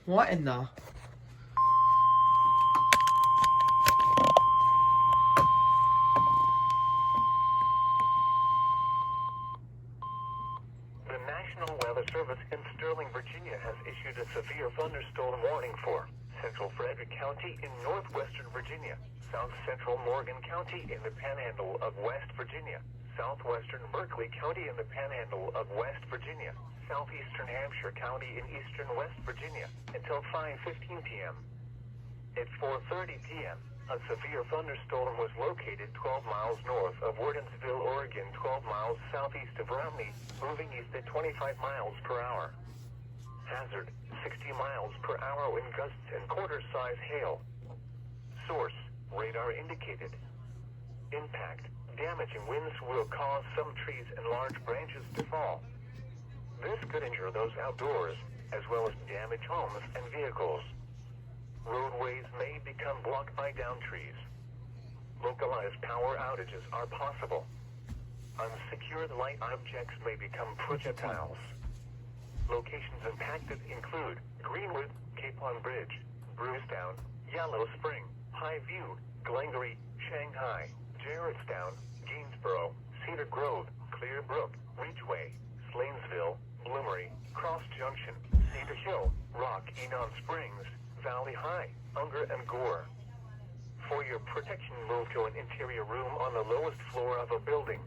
What in the? The National Weather Service in Sterling, Virginia has issued a severe thunderstorm warning for central Frederick County in northwestern Virginia, south central Morgan County in the panhandle of West Virginia, southwestern Berkeley County in the panhandle of West Virginia, southeastern Hampshire County in eastern West Virginia, until 5:15 p.m. At 4:30 p.m., a severe thunderstorm was located 12 miles north of Wardensville, Oregon, 12 miles southeast of Romney, moving east at 25 miles per hour. Hazard, 60 miles per hour in gusts and quarter-size hail. Source, radar indicated. Impact, damaging winds will cause some trees and large branches to fall. This could injure those outdoors, as well as damage homes and vehicles. Roadways may become blocked by downed trees. Localized power outages are possible. Unsecured light objects may become projectiles. Locations impacted include Greenwood, Capon Bridge, Brucedown, Yellow Spring, Highview, Glengarry, Shanghai, Jarrettstown, Gainsborough, Cedar Grove, Clearbrook, Ridgeway, Slanesville, Bloomery, Cross Junction, Cedar Hill, Rock, Enon Springs, Valley High, Unger, and Gore. For your protection, move to an interior room on the lowest floor of a building.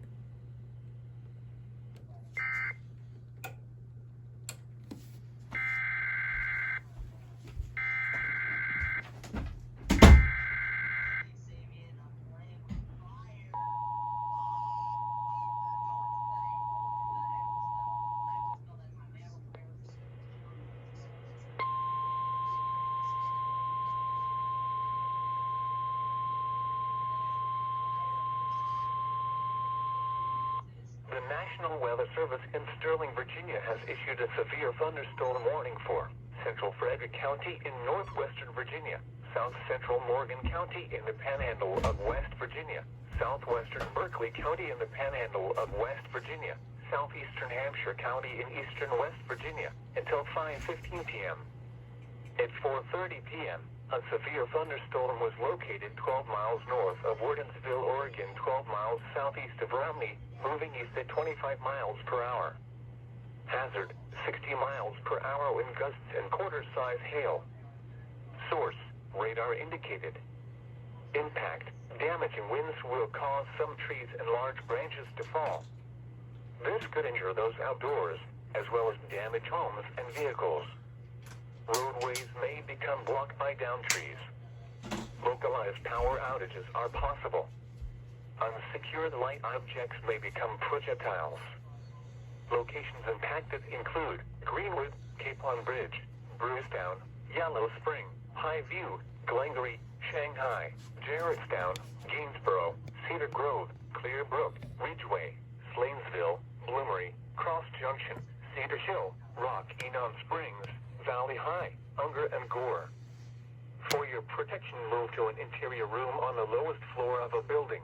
The National Weather Service in Sterling, Virginia has issued a severe thunderstorm warning for central Frederick County in northwestern Virginia, south central Morgan County in the panhandle of West Virginia, southwestern Berkeley County in the panhandle of West Virginia, southeastern Hampshire County in eastern West Virginia, until 5:15 p.m. At 4:30 p.m., a severe thunderstorm was located 12 miles north of Wardensville, Oregon, 12 miles southeast of Romney, moving east at 25 miles per hour. Hazard, 60 miles per hour in gusts and quarter-size hail. Source, radar indicated. Impact, damaging winds will cause some trees and large branches to fall. This could injure those outdoors, as well as damage homes and vehicles. Roadways may become blocked by downed trees. Localized power outages are possible. Unsecured light objects may become projectiles. Locations impacted include Greenwood, Capon Bridge, Brucedown, Yellow Spring, Highview, Glengarry, Shanghai, Jarrettstown, Gainsborough, Cedar Grove, Clearbrook, Ridgeway, Slanesville, Bloomery, Cross Junction, Cedar Hill, Rock, Enon Springs, Valley High, Unger, and Gore. For your protection, move to an interior room on the lowest floor of a building.